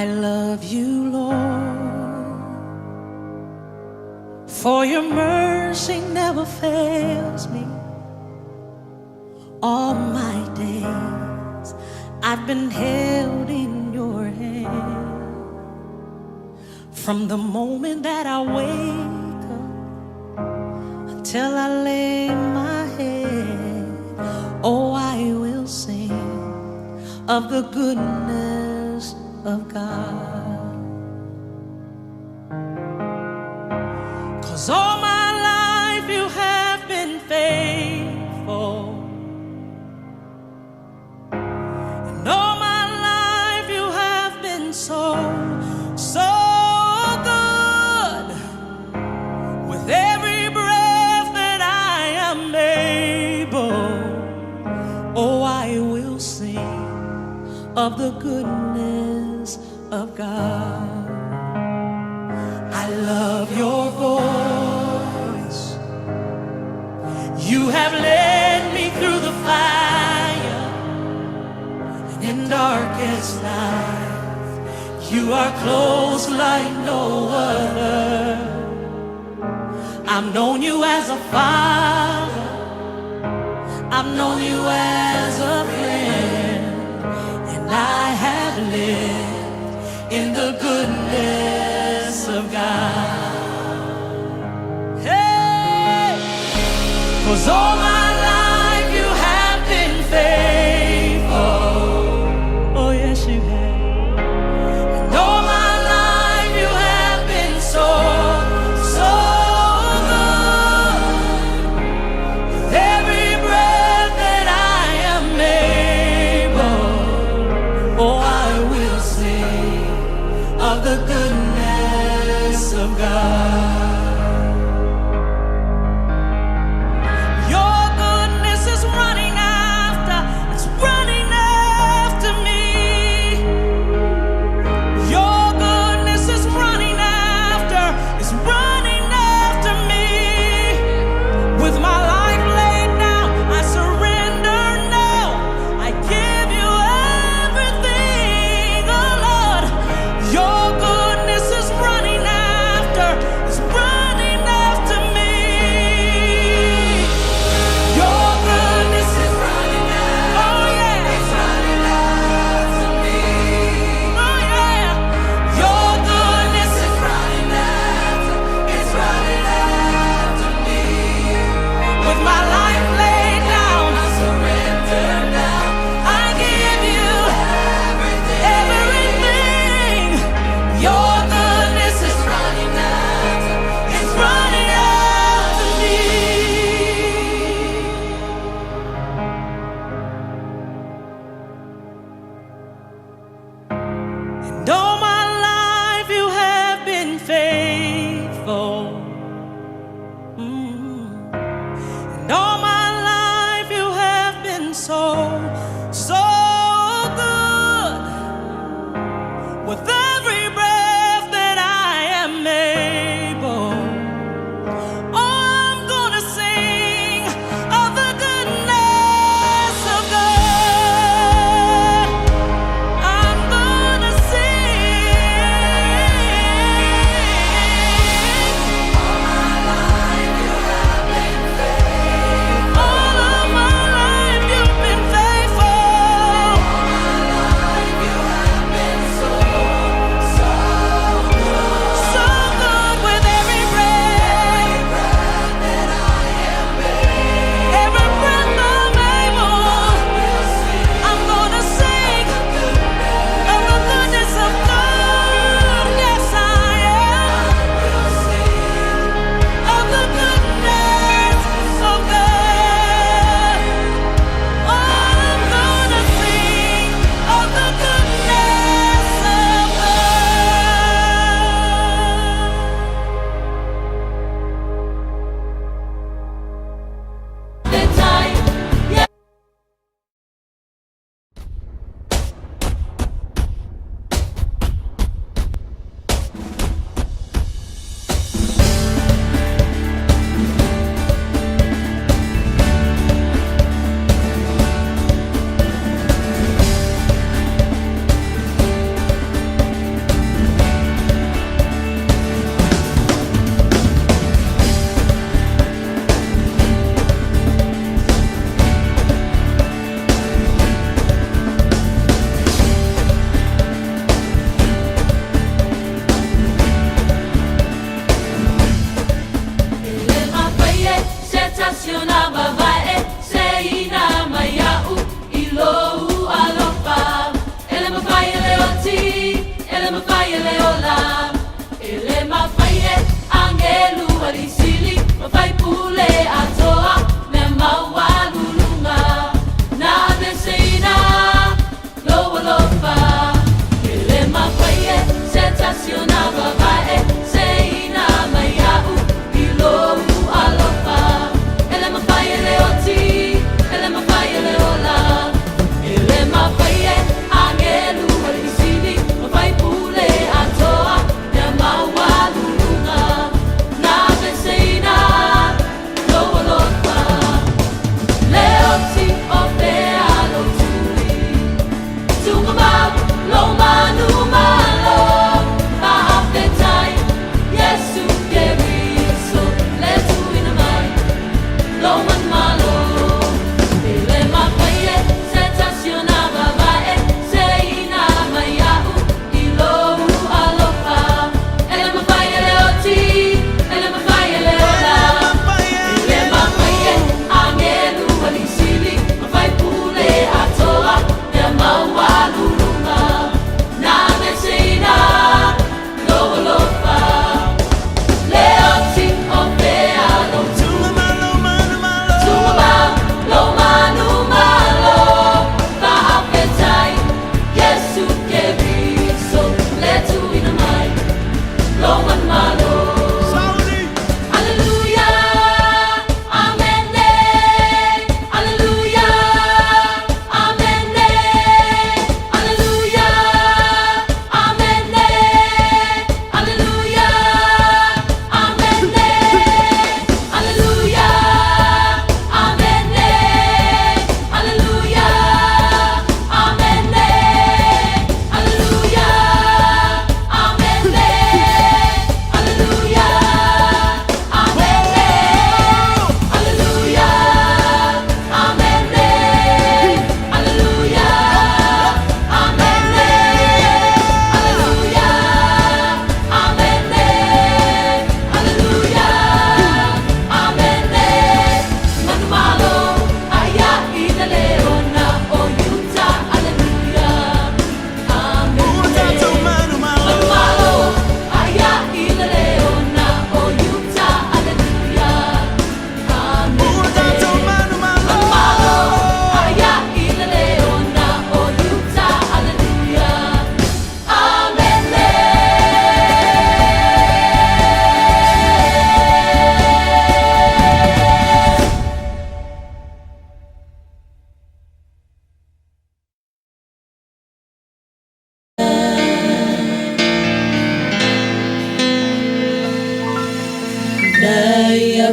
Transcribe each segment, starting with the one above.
I love you, Lord, for your mercy never fails me. All my days I've been held in your hand. From the moment that I wake up until I lay my head, oh, I will sing of the goodness of God. 'Cause all my life you have been faithful, and all my life you have been so good. With every breath that I am able, oh, I will sing of the goodness of God. I love your voice. You have led me through the fire, and in darkest night, you are close like no other. I've known you as a father, I've known you as a friend, and I have lived in the goodness of God. Hey! 'Cause all my life you have been faithful. Oh yes you have. And all my life you have been so good. With every breath that I am able, oh, I will sing of the goodness of God. Your goodness is running after, it's running after me. Your goodness is running after, it's running after me. With my life laid down, I surrender now. I give you everything, oh Lord. Your goodness is running after, it's running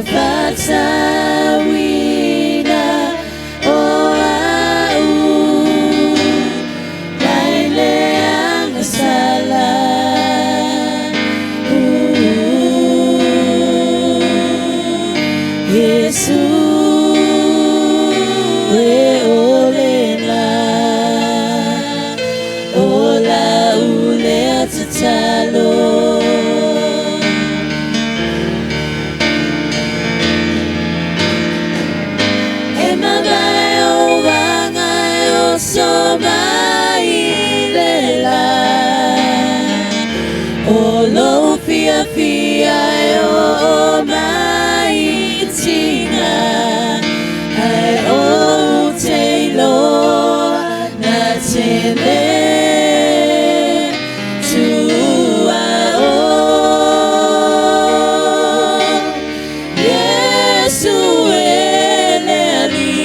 Fatawina o au laile ang sala Yesu we olela ola ule atatalo Somailela Olo fia fia o maitinga Ai o teilo na tele Tua o Yesu eleli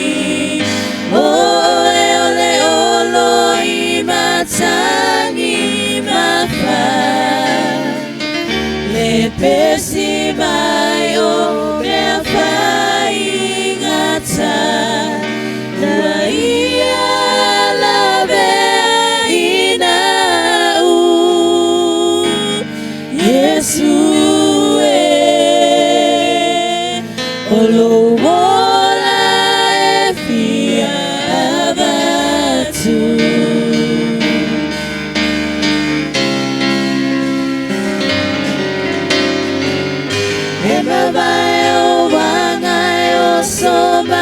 Tangi mafa le pesi mai o me fai ngata na ia la veina u Yesu olo wola fia abatu Mabayo wangayo somailela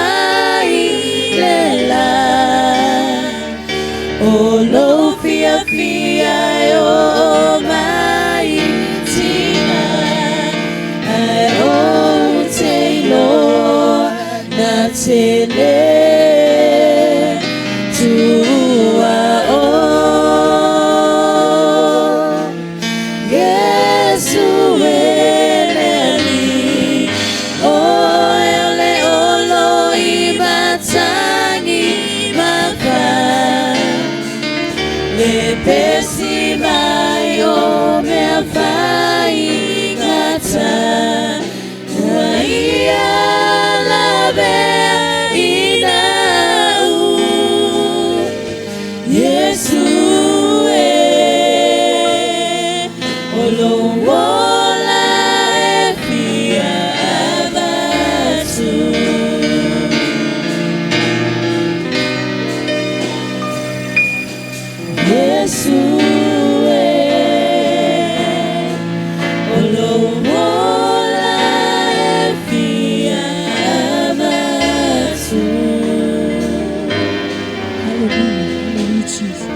Olo fia fia yo maitina Ai o teilo na tele Tua o Yesu Pesi mai o me fai ngata na ia la veina u Yesu olo wola fia abatu Yesu olo wola fia abatu Hallelujah, Jesus.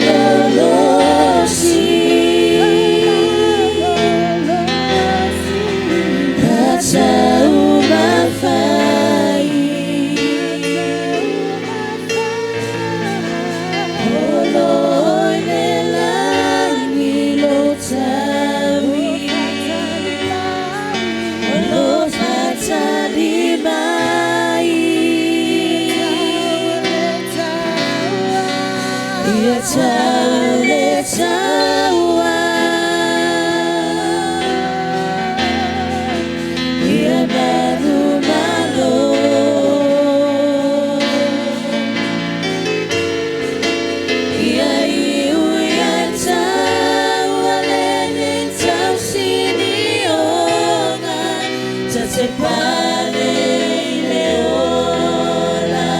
Malolo ia tau le taua ia manu malo ia iu ia taua le tau sinionga ta te pale le ola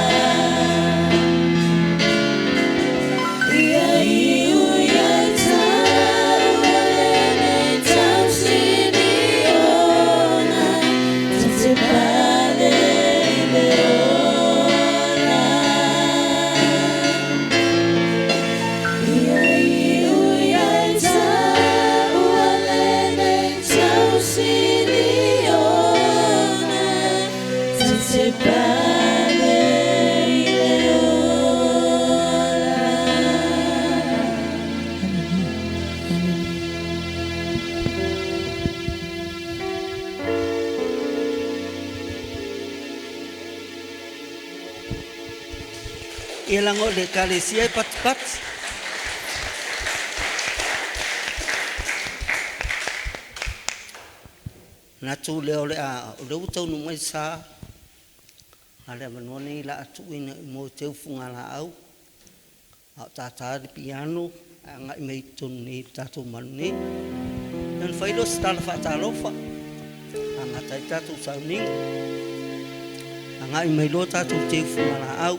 ia iu ia taua le tau sinionga ta te pale le ola ia iu ia taua le tau sinionga ta te pale le ola. Ia lango le kalesia e pat. Na tu leo le a le utau no mai sa. Ale manoni la atu ina mo teu funga la au. A tata di piano nga mai tuni tatu mani. Dan failo stala fa talofa. Anga tai tatu sauning. Anga mai lo tatu teu funga la au.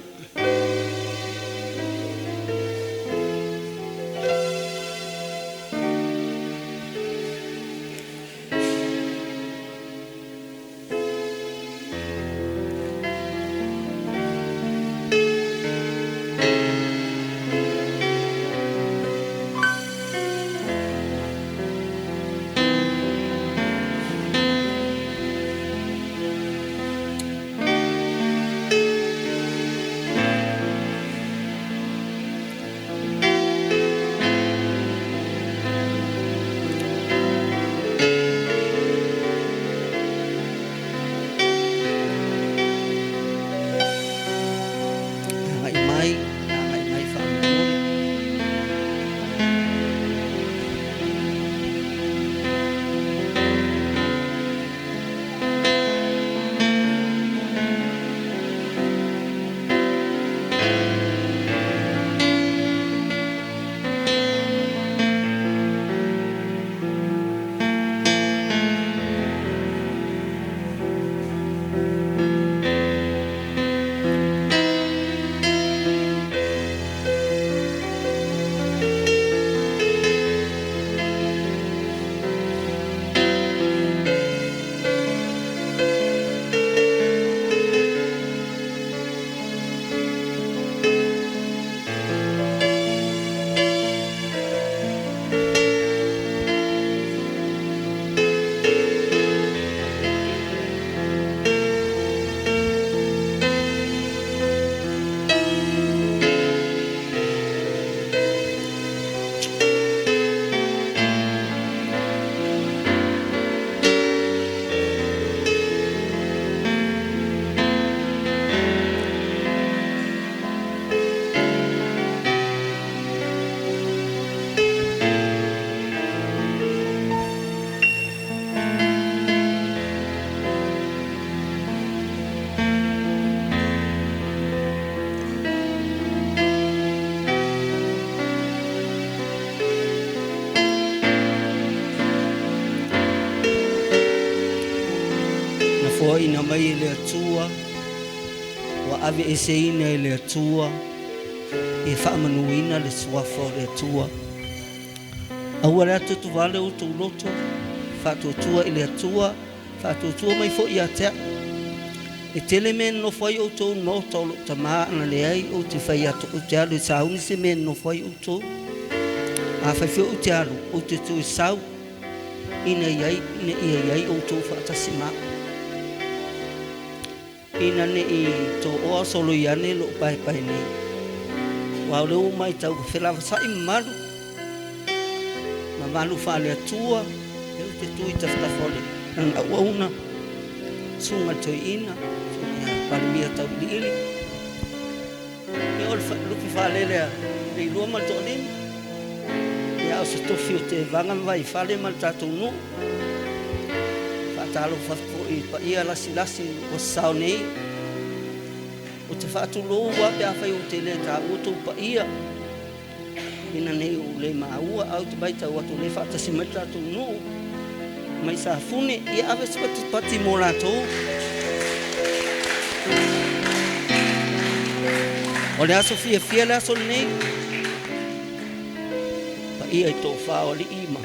Angai mai fa. Foi na mai le atua wa ave eseina le atua e fa manuina le suafo le atua awara tu vale o tu loto fa tu tua le atua fa tu tua mai fo ia te e telemen no foi o tu no to tama na le ai o te fai atu o te alu sauni se men no foi o tu a fa fo o te alu o te tu sau ina iai o tu fa tasima ina ne I to o solo iane lo pai ni wa le o mai tau fela sa I malu ma malu fa le tua e te tu I tafta fole na una sunga to ina pa mia tau lili e o fa lu whalelea le ilua ma to lini ia o se tofi o te vanga vai whale ma tātou nu whaatalo whafo pa ia lasi o sao nei o te whaatulou wape a whai o te le tā uto pa ia ina nei o le maua au te baita o atu le whaatasi mai tātou nu mai sa fune ia ave se pati mo rātou o le aso fia le aso nei pa ia i tō whao li ima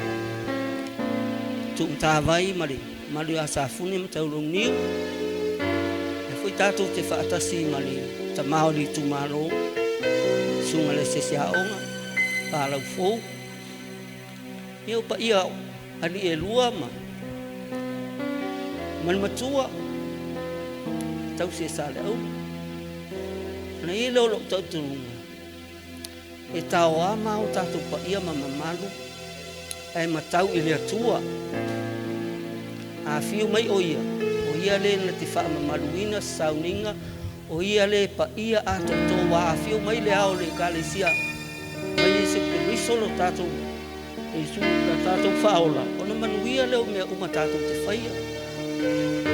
tu mta vai mali a sa fune ma tau rong niu e fui tātou te whaatasi mali ta maori tu maro sunga le sese haonga pālau fōu ia pa ia ali e lua man matua tau se sale au na i lolo tau tunga e tau ama o tatu pa ia mamalu ai matau i le atua a fiu mai o ia le na te wha mamaluina sauninga o ia le pa ia a toto wa a fiu mai le ao le kalesia mai e se perisolo tatu e su tatu whaola o na manuia leo mea uma tatu te whaia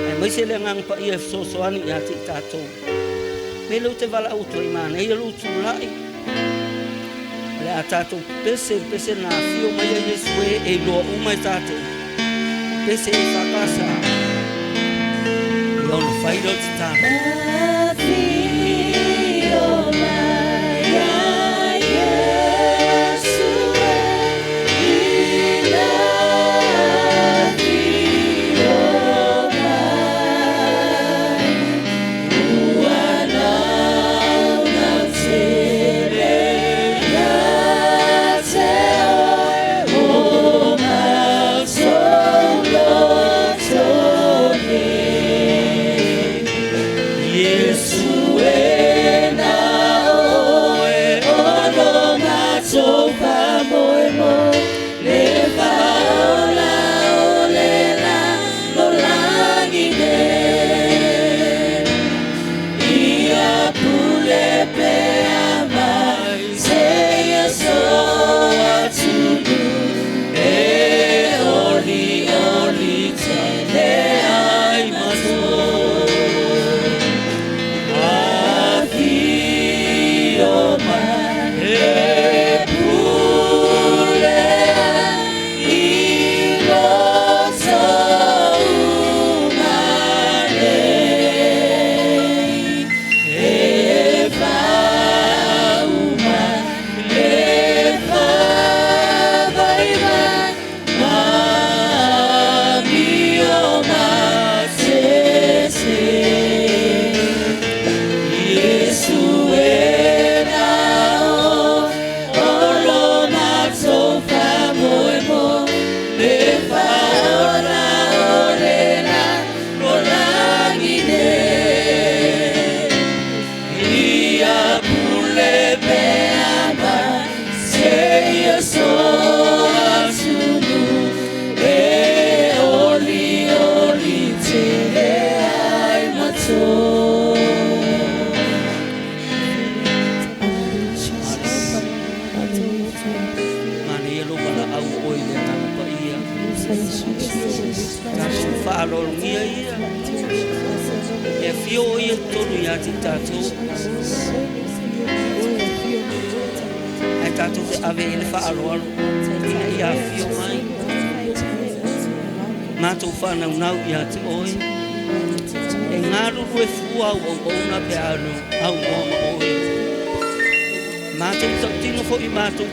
ai mai se le ngang pa ia sosoani i ati tātou me leu te wala au toi mana ia lu tu lai le a tātou pese na fio mai a Yesu e loa umai tātou pese e whakasa i au na whairo te tātou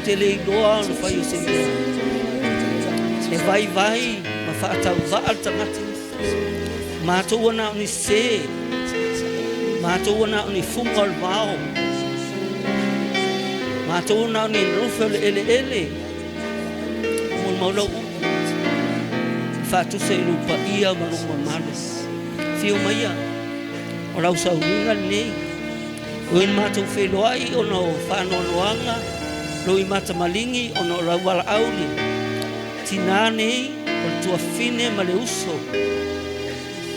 te lei loa no whai o se mea. E vai, ma whaatau waa tangati. Mātou ana o ni se. Mātou ana o ni funga al wao. Mātou ana o ni rufa le ele. Mon maula u. Whaatu se lupa ia maruma malu. Fio maia. O lau sauringa nei. Oin mātou wheloai o no whanoanoanga. Loi mata malingi o no rawala auli. Tina nei o tua fine ma le uso.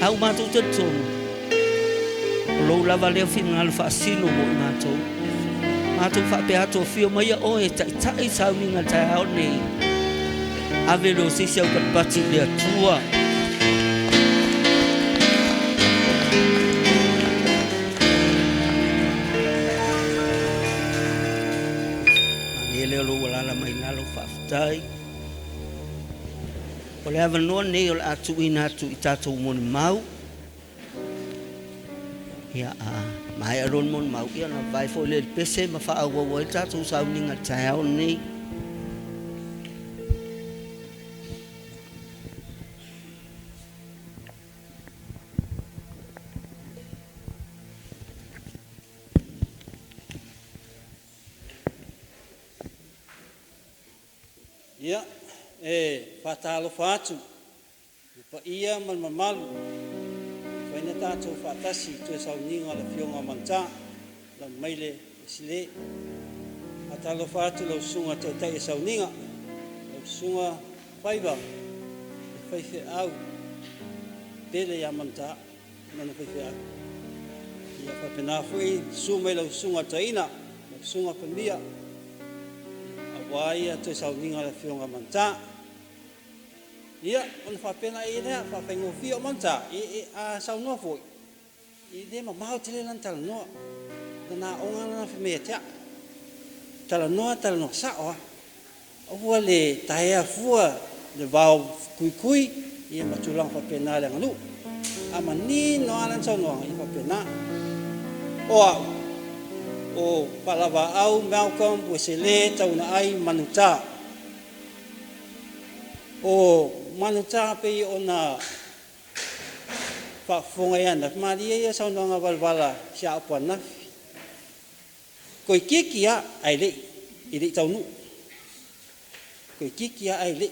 Au mātou te tonu. O lou lava leo fina ngālu whaasino mo i mātou. atu fa pe atu fio mai o e tai sau ni nga tai au ni ave lo si sia ka pati le tua ni le lo wala la mai na lo fa tai o le ava no nei o atu ina atu i tatou mon mau ia mai aron mon mau ia na vai fo le pese ma fa awa wa tatou sau ni nga tai au ni ia fatalo fatu pa ia mal malu faina tatou fatasi tu sauninga le fionga manta la maile sile fatalo fatu lo sunga te tai sauninga lo sunga faiva faife au pele ya manta mana faife au ia fa pena foi suma lo sunga taina lo sunga pemia Wai tu sauninga le fionga manta. Ia on fa pena ina fa fengo fio manta a sauno foi. I de ma mau tele lan tal no. Na onga na fe metia. Tal no sa o. O le taia fua le vau kui ia ma tulang fa pena le ngalu. Ama ni no alan sauno i fa pena. O palava au Malcolm Wesele tau na ai manuta o manuta pe ona fa fonga yana maria ia sa nga valvala sia apana ko kikia ai le ile tau nu ko kikia ai le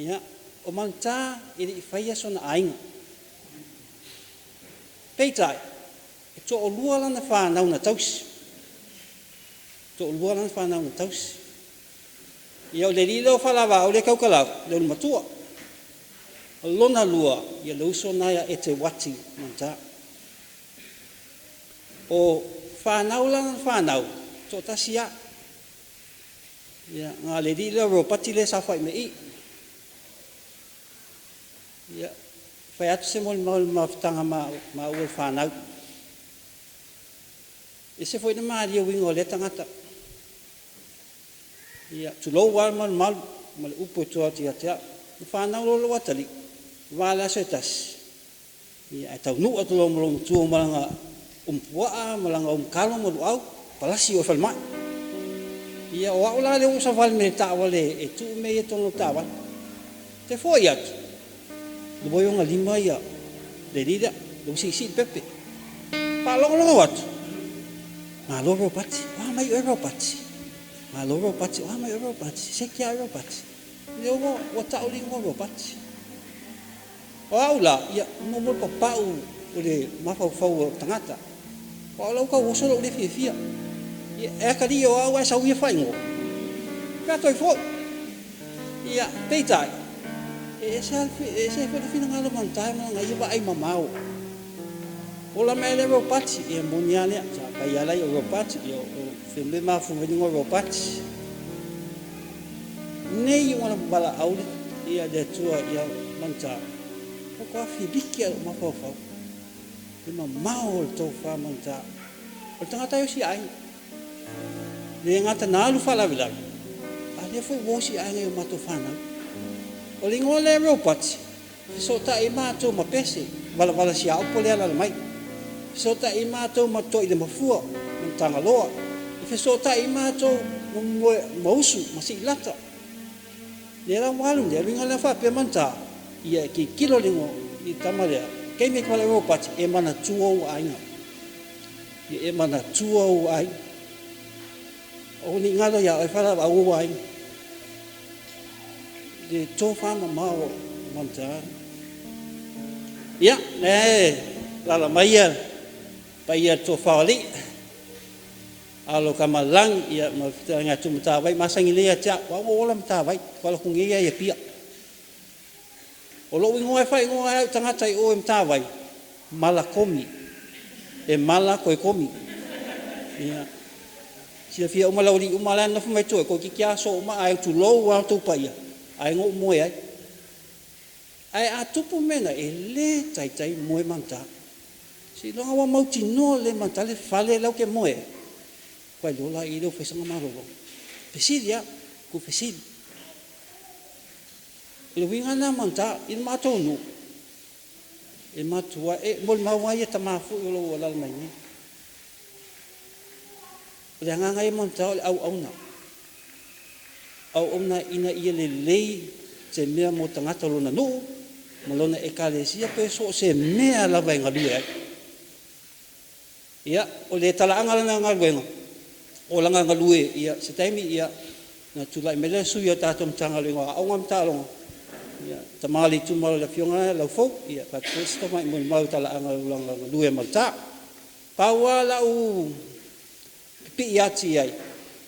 ia o manuta ile faia sona ai peitai to o lua lana whanau na taus. To o lua lana whanau na taus. Ia o le rilo whalawa o le kaukalau, le unu matua. O lona lua, ia le uso naia e te wati manta. O whanau lana whanau, to tasi a. Ia ngā le rilo ro pati le sa whai me i. Ia whai atu se moli mawhitanga ma ua whanau. E se foi na maria wingo le tangata. Ia tulo wal mal upo to tia tia. Fa na lo watali. Wala setas. Ia tau nu atulo mo tu malanga puaa malanga kalo mo au palasi o falma. Ia o la le usa val me ta wale e tu me e tono tawa. Te foi at. Lo boyo nga lima ia. Le rida lo si pepe. Pa lo wat. Maloro pati, mai ero pati. Maloro pati, mai ero pati. Sekia ero pati. Leo o tauli ngoro pati. O aula, ia mo papau o le mafau tangata. O aula ka o solo le fia. Ia e ka dio au sa uia faingo. Ka toi fo. Ia peitai. E se fo fina ngalo mantai mo ngai ba ai mamau. Ola mele ro pati e moniale sa paiala ro pati o fembe ma fu veni ro pati nei wana bala auli ia de tua ia manta o ka fi bikia ma fa e ma mau to fa manta o tanga tayo si ai le ngata na lu fa la vila ale fo wo si ai ngai ma to fa na o lingole ro pati so ta e ma to ma pese bala si au pole ala mai so ta i matou mato i le mafua ng tangaloa. Ife so ta i matou mausu masi lata. Lera walu le ringa le fa pe manta ia ki kilo lingo i tamalea. Kei me kwale ropati e mana tuo ai. E mana tuo ai. O ni ngalo ya e fala au ai. De tofa mama manta. Ya, la maya Paya to fali alo kamalang ia mafitanga tumtawai masangi ia cha wa ola mtawai kalau kungia ia pia olo wingo fai ngo tanga tai o mtawai mala komi e mala komi ia Sila fia o malauri o malana fu mai tu ko ki kia so ma ai tu lo wa tu pa ia. Ai ngo mo ai. Ai a tupu mena e le tai tai mo manta. Si lo wa mau tino le manta le fale lau ke mo e. Pai lo la i lo fe sanga maro. Pesidia ku pesid. Lo winga na manta il matonu. Il matua e mol mawa ia tamafu lo wala mai ni. Le nganga i manta au na ina ia le lei se mea mo tangata lona no malona ekalesia pe so se mea lava nga due ia o le talaanga lana nga wenga o langa nga lue ia se taimi ia na tulai mele su ia tatom tanga lenga au ngam talonga ia tamali tu mal la fionga la fo ia pa kristo mai mo mau talaanga langa nga lue malta pawala u pi ia ti ai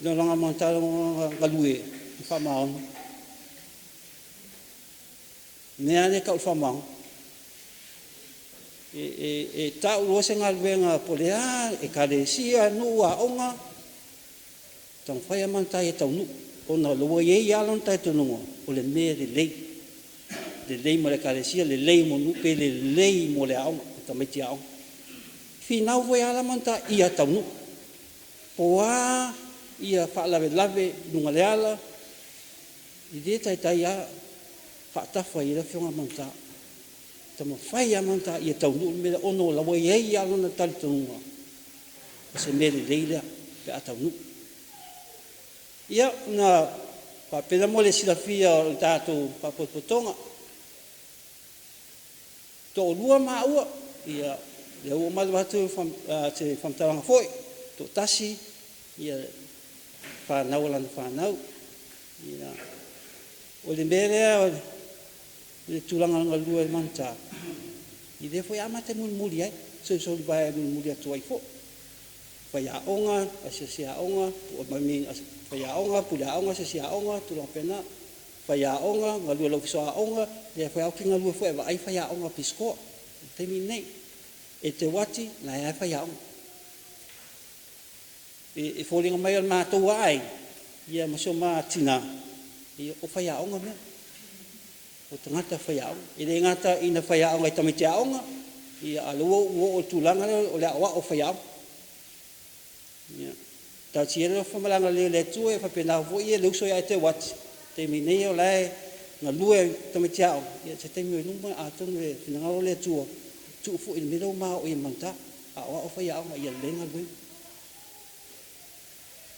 no langa montalonga nga lue fa maon neane ka fa maon e ta o se ngal venga polea e kalesia no a onga tong fa man tai tau nu ona lo ye ya lon tai tu no o le me de lei mo le kalesia le lei mo nu pe le lei mo le au ta me tiao finau vo ya la man ta ia tau nu poa ia fa lave nunga le ala i de tai a fa ta fa i la fionga manta tamo fai a manta i tau nu me ono la wo ye ya lona tal tunga se me le leila pe atau nu ia na pa pela mole sila fia o tato pa potonga to lua ma ua ia le o mal watu fam taranga foi to tasi ia fa naulan fa nau ia o le mere le tulanga nga lua manta i de foi amate mulmuli ai so vai mulmuli atu ai fo vai a onga asia onga o mami vai a onga pula onga asia onga tulang pena vai a onga nga lua lo so onga le foi au kinga lua foi vai vai a onga pisko terminei e te wati na ia vai a onga e folinga mai al matou ai ia masoma tina ia o vai a onga me o tangata whaiao. I re ngata ina whaiao ngai tamiti aonga, i aluo uo o tūlanga o le awa o whaiao. Tau tiere o whamalanga leo le tue, whapena vo i e leuso ia te wati. Te minei o lai ngā lue tamiti ao. Ia te teimi o numa a tonu e whinangaro le tua. Tu ufu i miro maa o i manta, awa o whaiao ngai ia lenga lue.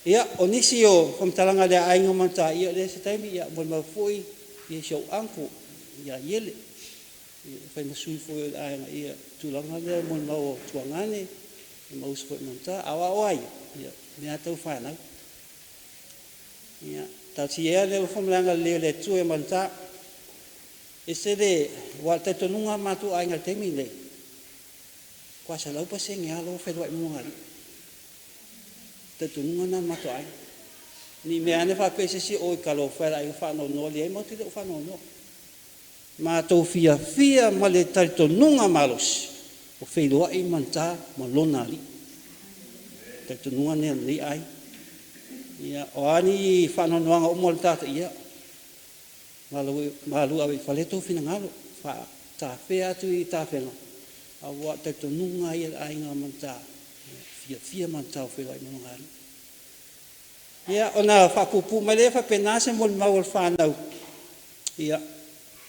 Ia, o nisi o whamtalanga le ainga manta, ia le se teimi, ia mo fui ia show anko ia yele fai masui foi ai ia tulanga le mo mau tuangane mau spo manta awa wai ia me atu fana ia ta tia le fomlanga le tu e manta ese de wa te tonunga matu ai ngal temi le kwa sa lau pase ngia lo fe wa mo ngal te tonunga na matu ai ni me ane fa pese si o kalo fa ai fa no le mo te fa no ma to fia ma le taito nunga malos o fe lo ai manta mo lona li taito nunga ne li ai ia o ani fa no nga o mo tata ia malu ai fa le to fina ngalo fa ta fe atu i ta fe no a wa taito nunga ia ai nga manta fia manta o fe lo ai mo ngalo ia ona fa pupu male fa penase mol mawol fa nau ia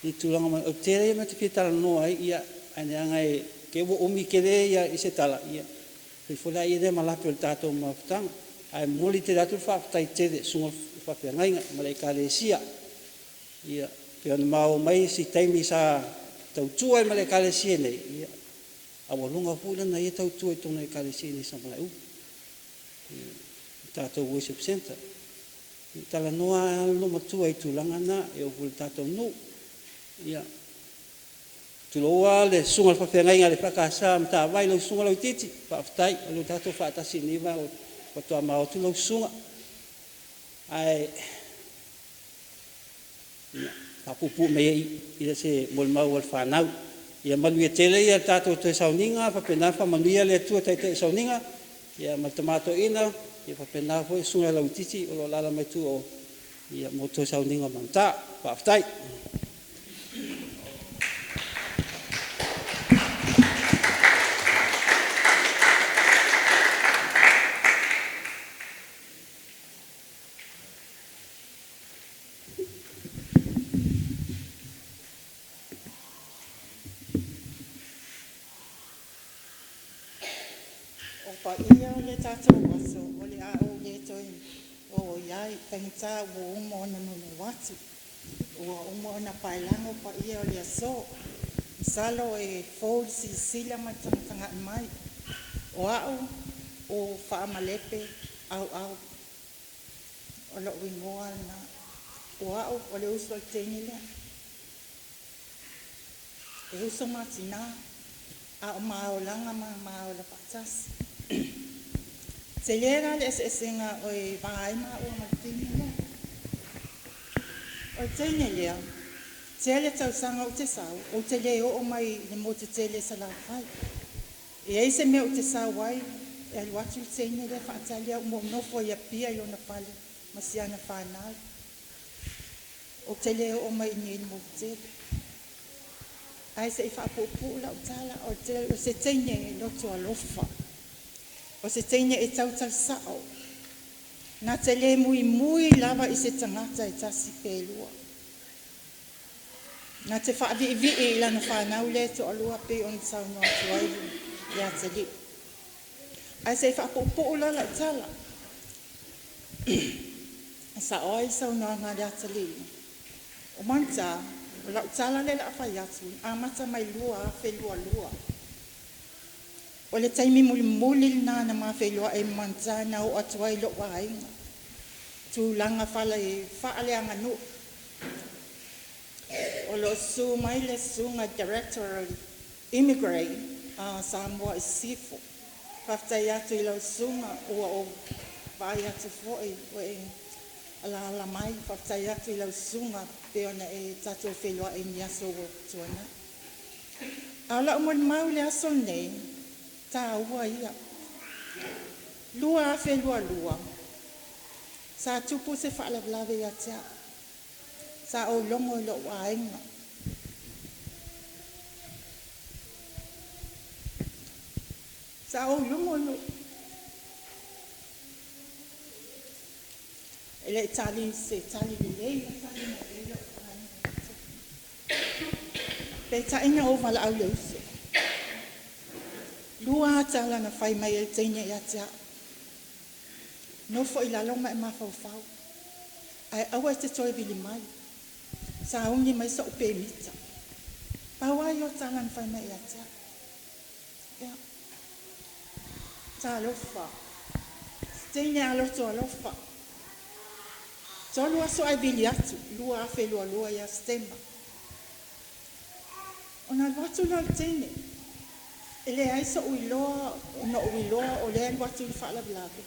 ni tulanga ma otere me te fitala no ai ia ane ngai ke wo omi kele ia ise tala ia fe fola ia de mala pel tato ma tang ai moli te datu fa tai te sunga fa pe ngai male kalesia ia pe on mau mai si taimi sa tau tuai male kalesia nei ia awolunga fula na ia tau tuai tona kalesia ni sa mala u tato worship center tala noa no matua i tulanga na e o vul tato no ia tuloa le sunga fa fengai ngale fa kasa mta vai lo sunga lo titi fa ftai lo tato fa ta siniva o to ma o tulo sunga ai fa pupu me i se mol ma wal fa nau ia malu tele ia tato te sauninga fa pena fa malu le tu te sauninga Ia ma tamato ina, ia papena foi sunga lau titi o lo lala mai tu o ia moto sauninga manta, paaftai. O pa ia o le tātou waso, o le a o le toi, o iai, tangita o umo ona nuna watu. O umo ona pailango pa ia o le aso. Salo e fold si sila mai tanga mai. O au, o whaamalepe, au. O lo wingoa na. O au, o le uso al teni lea. E uso matina, a o maolanga ma o la patasi. Se lera le esenga o e vaima o martini lea. O tene lea, te le tausanga o te sau, o te leo o mai le mo te tele sa la whai. E eise me o te sau wai, e aluatu le tene lea whaatalia o mo nofo ia pia i ona pale, masiana whanau. O te leo o mai ni mo te tele. Ai se i whaapupu la o tala, o se tene loto alofa. O se teine e tautau sao. Nā te le mui lava i se tangata e tasi pēlua. Nā te whaavi i lana whanau le to alua pe on sau noa tuaivu i a te li. Ai se i whaapopo la la tala. Sa oi sau noa ngā le a te li. O manta, o la tala le la whai atu, a mata mai lua a whelua. O le taimi muli nana ma whelua e mantana o atuai lo wainga. Tu langa whala e whaale anga no. O lo su mai le sunga Director Immigrate Samoa i Sifo. Whaftai atu i lau sunga o vai atu foi o e ala mai. Whaftai atu i lau sunga pe ona e tato whelua e niaso o tuana. Ala umon mau le aso nei. Tā ua ia. Lua a whelua. Sa tupu se whaalawlawe ia tia. Sa o longo lo waenga. Sa o longo lo. Ele tali le lei. Pe taina o wala au le uso. Lua tala na whai mai e teine i atia. Nofo i lalonga e mawhau. Ai awa te toi bili mai. Sa aungi mai sa upe mita. Pawa i o tala na whai mai i atia. Ta alofa. Teine aloto alofa. Tolu aso ai bili atu. Lua afe lua i a stema. Ona watu na teine. Ele ai sa uiloa, no uiloa o le watu i whaalawlawe.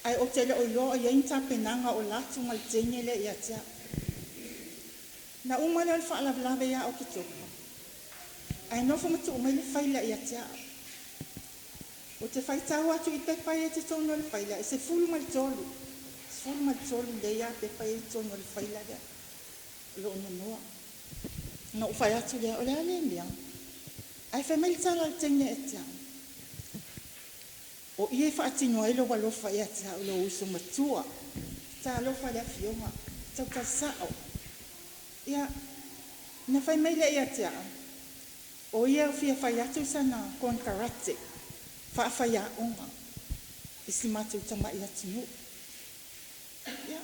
Ai o te le uiloa i einta penanga o latu mal tene le i atia. Na umale o le whaalawlawe ia o ki toka. Ai nofo matu umai le whaila i atia. O te whaitau atu i pepai e te tono le whaila. E se fulu mal tolu. Fulu mal tolu le ia pepai e te tono le whaila le. Lo noa. Na ufai atu le o le ale mea. Ai whameli tala le tene e tia. O ie whaatino e lo walofa e tia o lo uso matua. Ta alofa le fionga. Tau ta sao. Ia, na whameli e tia. O ia o fia whai atu sana kon karate. Whaafai a onga. Isi matu tama i atinu. Ia,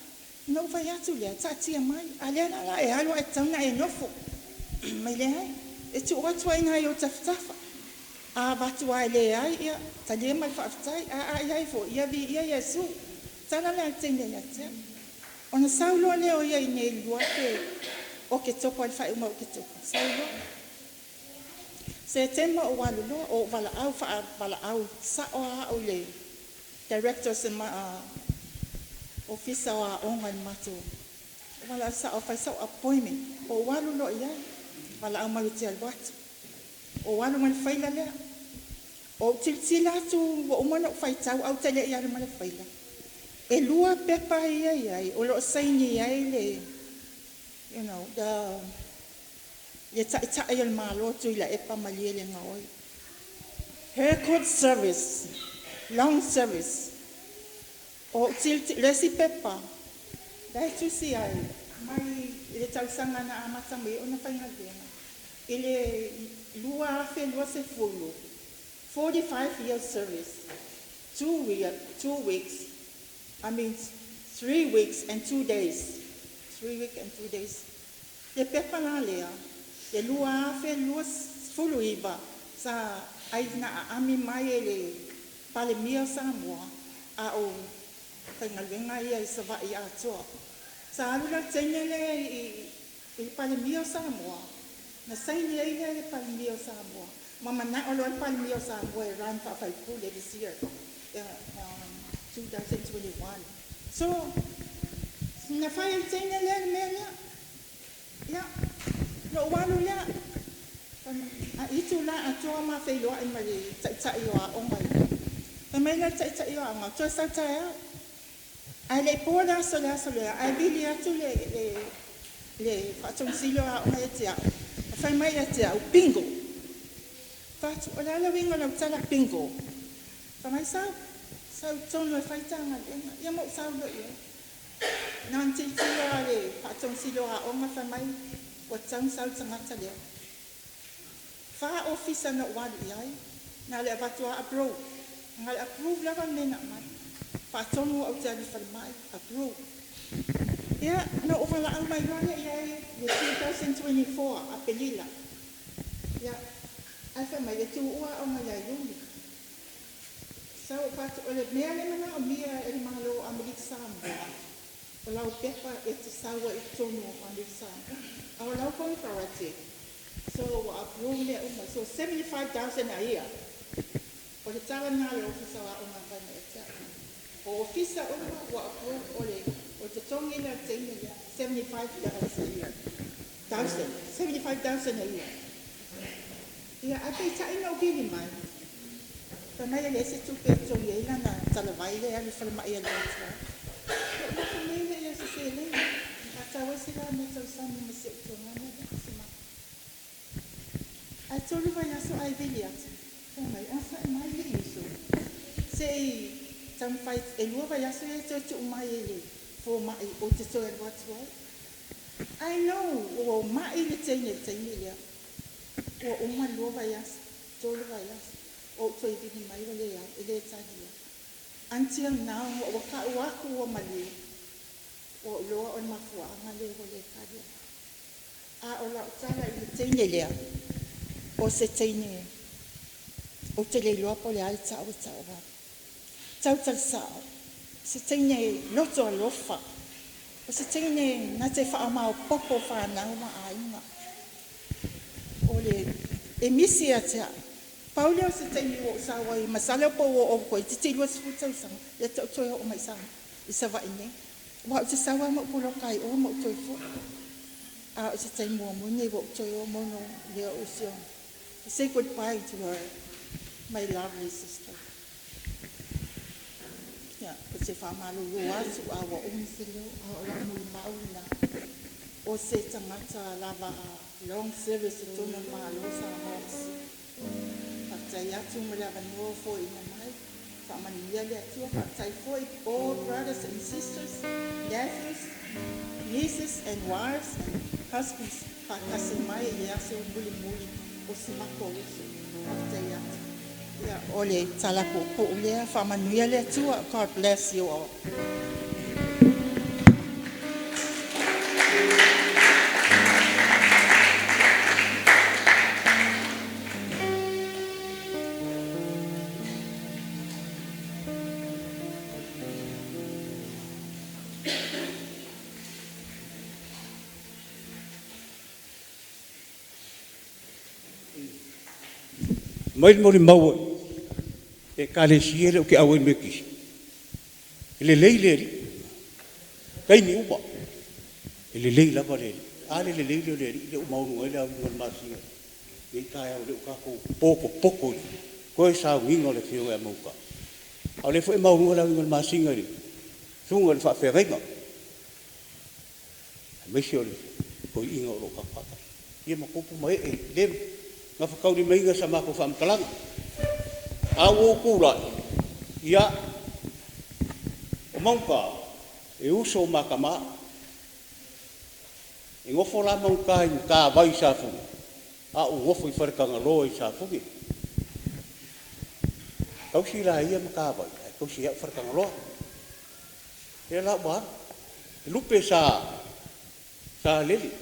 no whai atu lea, ta tia mai. A lea la e halo e tauna e nofo. Mai le hai. E tu watu ai nai o taftafa. A watu ai le ai ia. Ta le mai whaaftai. A iai fo. Ia vi ia Yesu. Tala lea tene ia tia. Ona saulo le o ia i ne lua ke. O ke topo al whai uma o ke topo. Saulo. Se tema o walulo. O wala au wha wala au. Sa o a o le. Director se ma ofisa o a onga ni mato. Wala sa o whai sa o appointment. O walulo iai. Wala au malu te alwatu. O wanu man whaila lea. O tilsila tu wa umana fai tau au tele ia le mala faila. E lua pepa ia o lo saini ia le you know ta ia le malo tu ila e pa malie le ngoi. Haircut service, long service. O lesi pepa. Dai tu si ai mai le tau sanga na amata mai ona fai ngana. Ile lua se fulu. 45 years service. 2 weeks. I mean 3 weeks and 2 days. 3 weeks and 2 days. Le pepa na lea. Le lua fulu iba sa aina ami mai le pale mia sa moa a o tengalenga ia sa va ia toa. Sa alula tenya le i pale mia sa moa. Na sai le pale mia sa moa. Mama na olo pale mia sa moa ran fa fai pu le this year. 2021. So na fai tenya le mea. Ya. No walu ya. A itu la a toa ma fei loa i mali ta i wa o mai. E mai la ta i wa nga toa sa ta ya. Ai le pola so la ai bili atu le fatung silo a o mai tia. Fai mai tia o bingo. Fatu o la winga la tala bingo. Fa mai sa tono fai tanga ya mo sa lo ia. Nan til silo le fatung silo a o ma fa mai o tsang sa tsangata le. Fa office na wali ai na le batua approve ngal approve la kan na mai fa tonu au tali fa mai approve ya no ovala ang mai wala ia le 2024 apelila ya alfa mai tu ua o mai yuli so fa ole mea le mana o mia e malo amerika samba o lau pepa e te sawa e tonu amerika samba au lau kontrate. So so 75,000 a year. O le tala na le ofisa wa ona kana eta. O ofisa ona wa approve o te tongi na tene ya 75,000 a year. 75,000 a year. Ya ape ta ina ubili mai. Kana le se tu pe tongi ina na tala vai le ali fala mai le tra. O ka nei le se se le. Ata wasila me tau sami me se tonga na. I told you I saw I video. Oh my, I saw my video. Say some fight and what I saw to my for my auto and what's what. I know, oh my thing ya. Oh my love I asked, told I asked. Oh, so it didn't my way, it is here. Until now, waku my oh lower on my foot, I'm a little I all out o se teine o te le loa po le ai tau wa. Tau sao. Se teine loto a lofa. O se teine na te wha o popo whanau ma ainga. O le e misi a tea. Paule o se teine o sawa i masala po o koe. Te te lua sifu tau sang. Le te o toi o mai sang. I sa wa ine. Wa o te sawa mo polo kai o mo toi fo. A o se teine mo mo ne o toi o mono le o sion. Say goodbye to her, my lovely sister. Yeah, kasi famalo luwa su awa umsilo awa mauna. O se tangata lava long service to no malo sa house. Pataya tu mulava no for in my family ya tu patay for all brothers and sisters, nephews, nieces and wives and husbands. Kasi mai ya so muli. O si mako ya ya ole tala ko le fa manuia le tua. God bless you all. Mai mo le mau e kale siere o ke awen meki. Ele leile kai ni uba. Ele leila ba le. Ale le leile le mau no ele au no masi. E kai au le ka ko poko koe sa ngingo le fio e muka au le foi mau ngala ngol masinga ni sunga le fa ferrenga me sio le ko ingo lo ka pa ia ma ko mai e le nga fa kau di mainga sa ma ko fam kalang au ku la ia o mauka e uso makama e ngofo la mauka i ka vai sa fu a u ngofo i farkanga lo i sa fu ki kau si la ia maka vai kau si ia farkanga lo e la ba lupe sa leli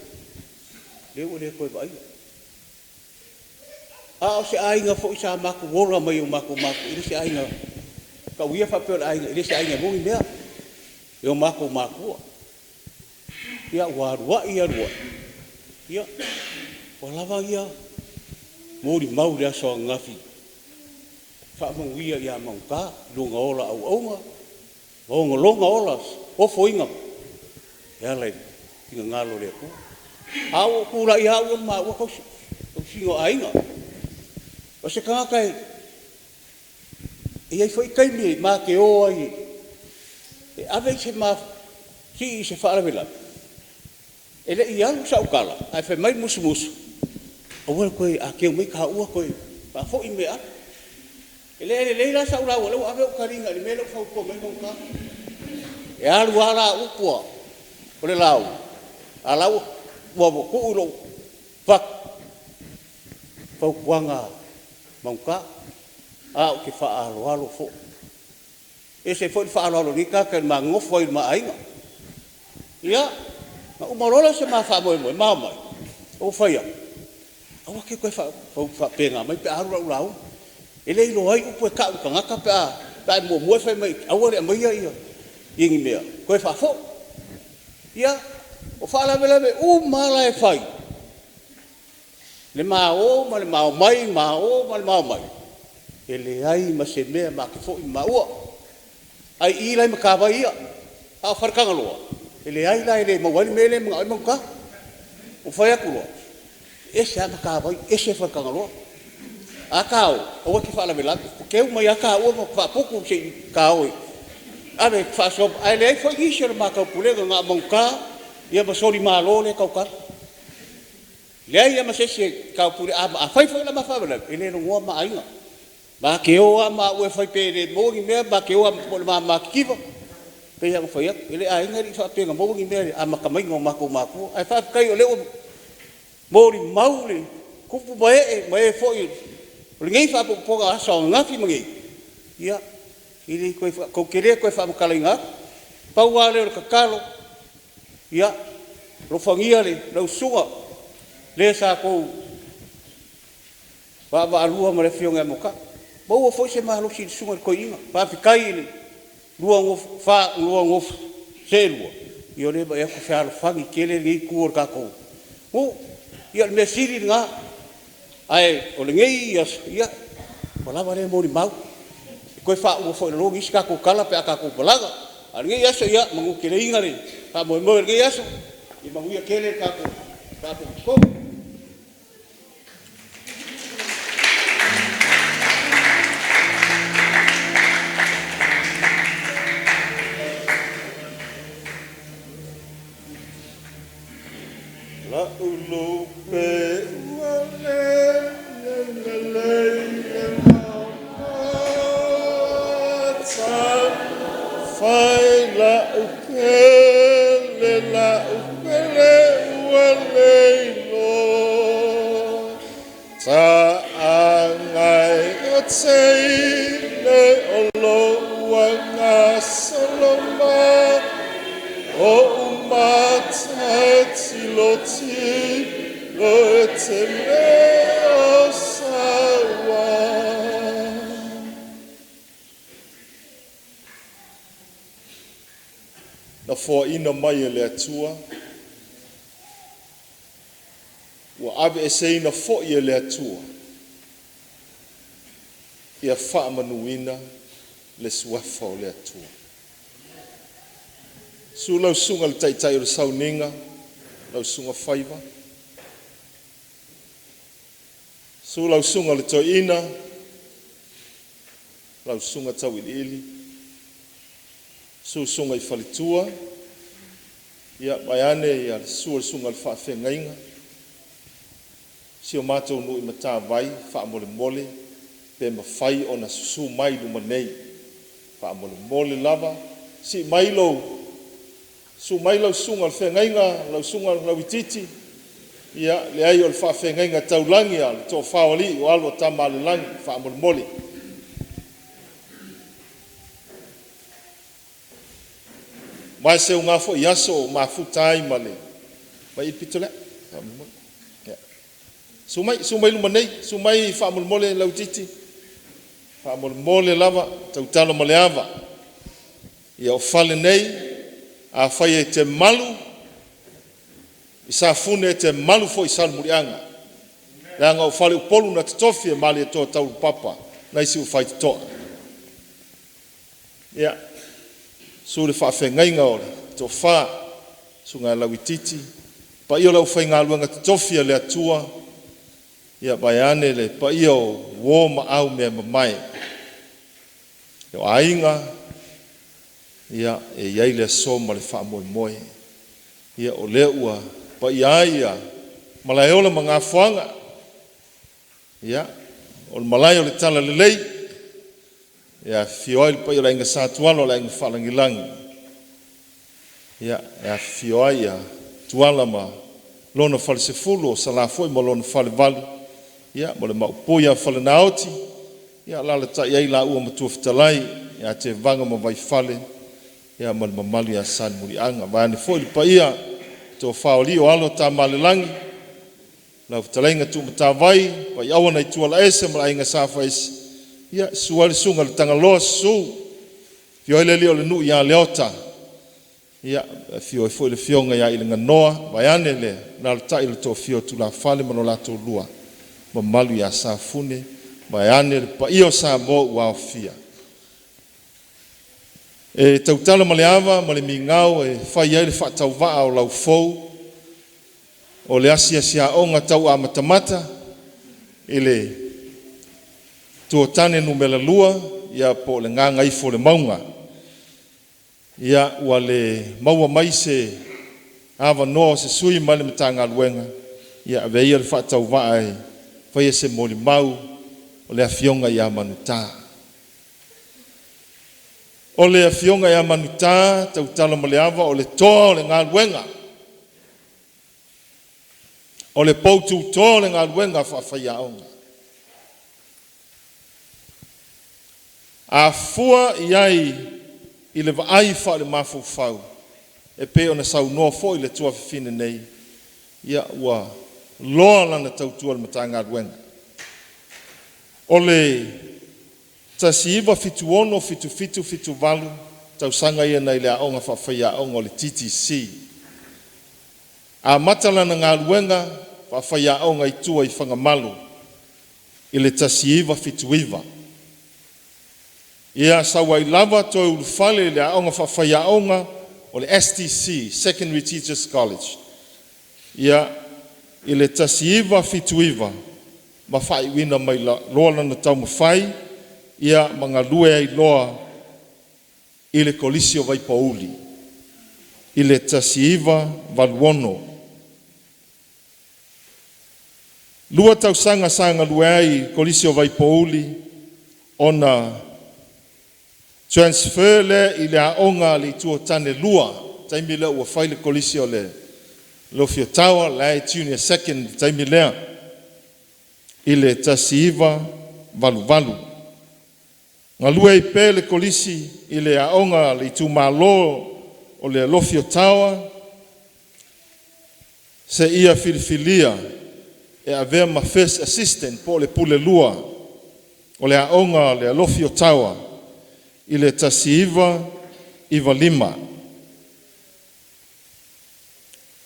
le o le ko vai a o se ainga fo i sa maku wola mai o maku i se ainga ka uia fa pe ainga i se ainga mo mea e o maku ia warua ia walawa ia mori mau le so ngafi fa mo ia ia mauka lunga ola au longa ola o foinga ya le tinga ngalo le ku au ku la ia o ma o ko singo ainga o se kanga kai e ai foi kai mi ma ke o ai e ave se ma si se fa la vela ele ia sa ukala ai fe mai musu o wel ko a ke mai ka u ko pa fo i mea ele la sa ula o ave o karinga le melo fa ko mai ka e alu ala u ko o le lau ala u wo ko ulo pak fa kuanga mauka a o ke fa alo fo e se foi fa alo ni ka ke mango foi ma ainga ia ma umorola se ma fa mo mai o faia o ke ko fa penga mai pe aru lau ele lo ai o ka ngaka pa mo fa mai awore mai ia ingi mea ko fa fo ia o fa la vela me o mala e fai le mao ma le mao mai ele ai ma se mea ma ke fo i maua ai i lai ma ka vai ia a farkanga loa ele ai lai le ma wali mele ma ai ma ka o fai aku loa ese ma ka vai ese farkanga loa a kao o ke fa la vela ke o mai aka o fa pouco se ka oi ave fa so ai le foi isher ma ka pulega nga ma ka ia ma sori ma lo le ka ka le ia ma se ka pure a fai foi la ma fa vela ele no ngua ma ainga ba ke o ma o fai pe le mo ngi me ba ke o ma kiva pe ya fai ele ai ngari fa pe mo ngi me a ma ka mai ngo ma ko ai fa kai o le o mo ri maule ku pu mai foi o ngai fa po ga so ngafi mangi ia ili ko kere ko fa makalinga pa wale o kakalo ia lo fangia le lo suga le sa ko ba alua mo le fionga moka bo o foi se malo si sunga ko inga pa fikai le luango selua io le ba ko fa fangi kele ni ku ka ko o ia me siri nga ai o le ngai ia wala vale mo ni mau ko fa o foi lo ngi ska ko kala pe aka ko balaga al ngai aso ia mangu kele inga le pa mo ngai aso i mangu ia kele ka ko la ulo pe fai la ukele wale lo ta angai o tei le olo wanga saloma o umata tiloti lo te leo sawa na foaina mai e le atua ua ave eseina fo'i e le atua ia fa'amanuina le suafa o le atua sulausuga le taʻitaʻi o le sauniga lausuga faiva sulausuga le toeina lau sunga tau ili su sunga I falitua ia baiane ia su sunga le whaafengainga sio mātou nui mata vai whaamole mole pe mawhai o na susu mai luma nei whaamole mole lava si mailo su mailo sunga le whaengainga lau sunga lau ititi ia le ai o le whaafengainga taulangi a le tō whaoli o alo tama le langi whaamole mole mai se unga fo yaso ma futai male mai pitole sumai luma nei sumai whaamole mole lau titi whaamole mole lava tautalo male ava ia o whale nei a whai e te malu I sa fune e te malu fo I salmurianga leanga o whale upolu na te tofi e mali e tō tau papa na isi u whai te toa ia sure whaafengainga o le tō wha sunga lau ititi pa io lau whai ngā luanga te tofi le atua ia baiane le pa io wō ma au mea mamai io ainga ia e iai le soma le wha moe moe ia o lea ua pa ia malai ola ma ngā whanga ia o le malai o le tala le lei ia fioai le pa io la inga sātualo la inga whalangilangi ia fioai ia tuala ma lona whale se fulu o salafoi ma lona whale vali ia mo le maupoia whale naoti ia lala ta iai la ua matua fitalai ia te vanga ma vai whale ia ma le mamali a san murianga vane foi le pa ia tō whaoli o alo tā malelangi lau talainga tu mata vai pa iawa nei tuala ese ma la inga safa ese ia suali sunga le tangaloa su fio ele li o le nu ia leota ia fio foi le fionga ia ilinga noa vaiane le nal ta il to fio tu la fale ma no la to lua ma malu ia sa fune vaiane le pa io sa mo wa fia e tautala maleava ma le mingau e fai ai le whaatau waa o lau fou o le asia sia onga tau a matamata i le tuotane numela lua ia po le nganga ifo le maunga ia ua le maua mai se ava noa se sui ma le matanga luenga ia aveia le whaatau waa e fai se moli mau o le afionga ia manuta o le afionga ia manuta tautala maleava o le toa o le ngā luenga o le poutu toa o le ngā luenga whaafai aonga a fua iai i le vaai wha le mafufau e pe o na sau noa fo i le tua fifine nei ia ua loa lana tautua le mata ngā luenga o le tasiiva fitu ono fitu valu tau sanga ia nei le aonga whaafai aonga o le TTC a matalana ngā luenga whaafai aonga i tua i whangamalu i le tasiiva fitu iwa ia sawa i lava toi ulufale le aonga whaafai aonga o le STC Secondary Teachers College ia i le tasiiva fitu iwa ma whai wina mai loa lana tau mawhai ia mga lue ai loa i le kolisio vai pauli i le tasiiva valuono lua tau sanga lue ai kolisio vai pauli ona transfer le i le aonga le tua tane lua taimi lea ua whai le kolisio le lofio tawa le junior second taimi lea i le tasiiva valu ngā lua i pē le kolisi i le aonga le tu malo o le lofio tawa se ia filifilia e avea ma first assistant po le pule lua o le aonga le lofio tawa i le tasiiva iwa lima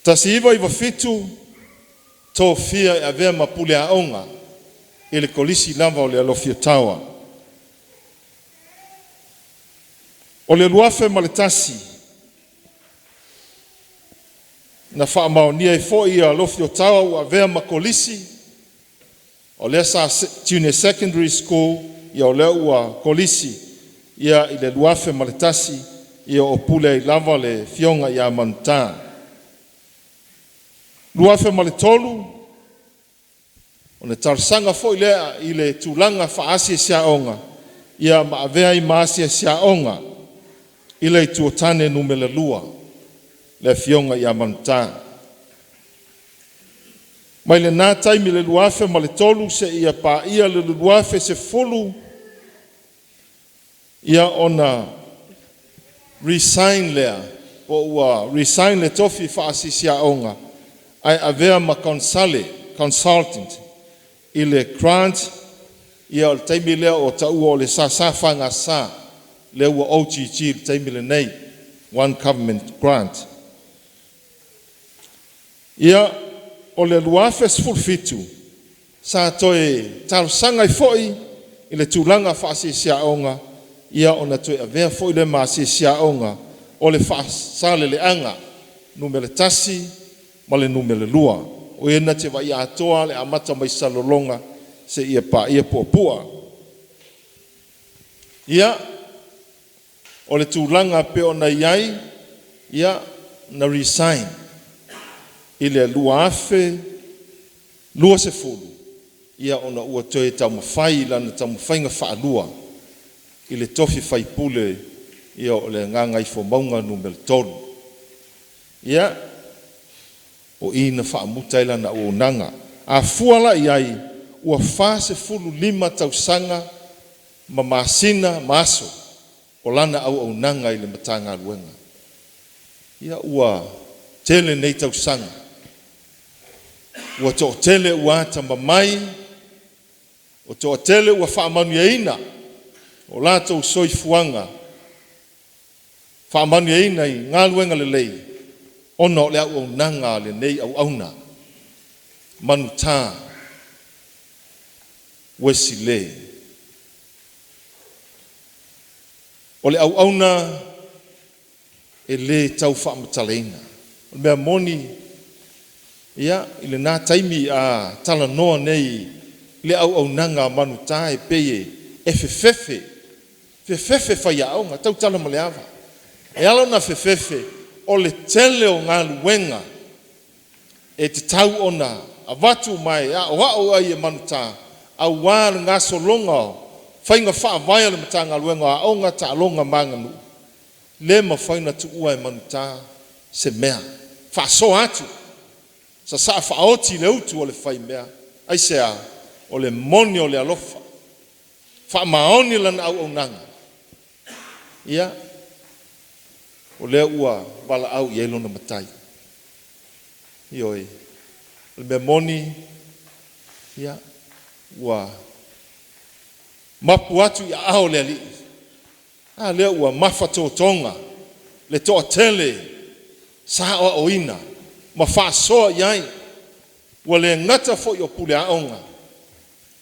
tasiiva iwa fitu tō fia e avea ma pule aonga i le kolisi lava o le lofio tawa o le luafe ma le tasi na whaamaonia i fo i a lofio tawa ua vea ma kolisi o le sa junior secondary school ia o lea ua kolisi ia i le luafe ma le tasi ia o pule i lava le fionga ia manutā. Luafe ma le tolu, o ne tarasaga foʻi lea i le tulaga faaasia siaʻoga ia maavea i maasia siaʻoga i le ituotane numele lua le fionga ia manutā. Mai lenā taimi le luafe ma le tolu se ia paia le luafe se fulu ia ona resign lea o ua resign le tofi faasisiaʻoga ai avea ma consultant i le grant ia o le taimi lea o taʻua o le sasafagasa le ua OGG le taimi lenei one government grant. Ia o le luafe sefulufitu sa toe talosaga i foʻi i le tulaga faasisiaʻoga ia ona toe avea foʻi le masisiaʻoga o le faasaleleʻaga numele tasi ma le numele lua o ena te vai atoa le amata mai salolonga se ia paia puapua. Ia o le tulaga pe ona iai ia na resign i le luafe lua sefulu ia ona ua toe taumafai lana taumafaiga faalua i le tofi faipule ia o le agaga i fomauga numele tolu. Ia o ina faamuta ai lana auaunaga afua laʻi ai ua 4.5 tausaga ma masina ma aso o lana auaunaga i le matagaluega. Ia ua tele nei tausaga ua toʻatele ua tamamai o toʻatele ua faamanuiaina o latou soifuaga faamanuiaina i galuega lelei ona o le auaunaga lenei auauna manutā uesile o le auauna e lē tau faamatalaina o le mea moni ia i lenā taimi a talanoa nei le auaunaga manutā e pei e fefefe faiaʻoga tautala ma le ava e ala ona fefefe o le tele o galuega e tatau ona avatu mai aʻoaʻo ai e manutā auā le gasologa o faiga faavae le matagaluega o aʻoga taaloga maganuu le mafaina tuua e manutā se mea faasoa atu sa faaoti le utu o le fai mea aisea o le moni o le alofa faamaoni lana auaunaga. Ia o lea ua walaau i ai lona matai ioe le mea moni ia ua mapu atu i aao le alii lea ua mafatotoga le toʻatele sa oaʻoina ma faasoa i ai ua le gata foʻi o pule aʻoga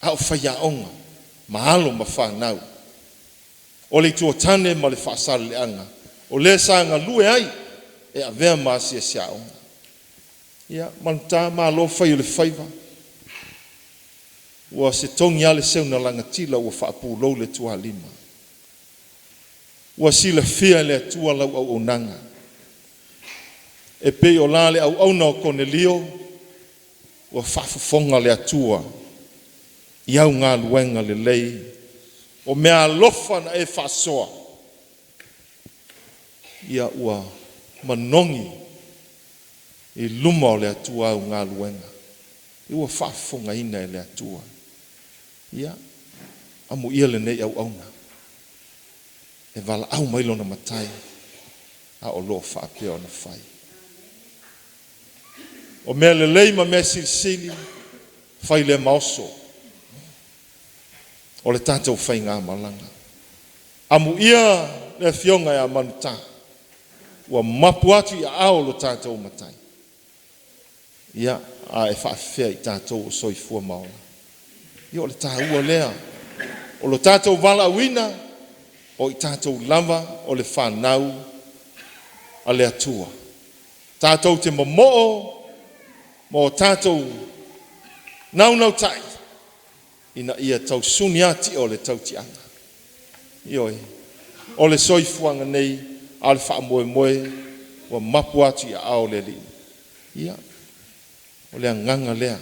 a o faiaʻoga ma alo ma fanau o le ituatane ma le faasaleleʻaga o lē sa galue ai e avea masiasiaʻoga. Ia manutā malo fai o le faiva ua se togi a le seuna lagatila ua faapulou le tualima ua silafia le atua lau auaunaga e pei o la le auauna o Cornelio ua faafofoga le atua i au galuega lelei o mea alofa na e faasoa ia ua manogi i luma o le atua au galuega i ua faafofogaina e le atua ia amuia lenei auauna e valaau mai lona matai a o loo faapea ona fai o mea lelei ma mea silisili fai le maoso o le tatou faigā malaga amuia le fioga e a manutā ua mapu atu i aao lo tatou matai ia a e faafefea i tatou o soifua maola ia o le tāua lea o lo tatou valaauina o i tatou lava o le fanau a le atua tatou te momoo mo tatou naunau tai ina ia tau suni ati o le tau tianga. Ioi, o le soifuanga nei, al wha moe moe, wa mapu atu ia ao le li. Ia, o le nganga lea.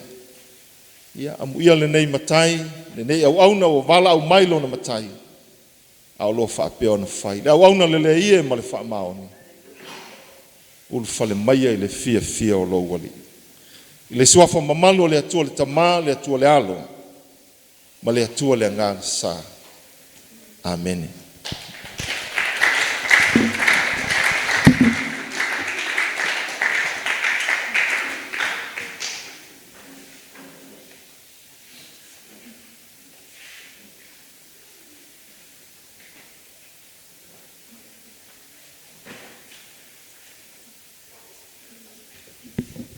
Ia, amu ia le nei matai, le nei au auna o wala au mailo na matai. Au lo wha peo na whai. Le au auna le le ie ma le wha maoni. Ulu whale maia i le fia o lo wali. I le suafa mamalu le atua le tamā, le atua le alo. Ma le atua le ngā sa. Amen.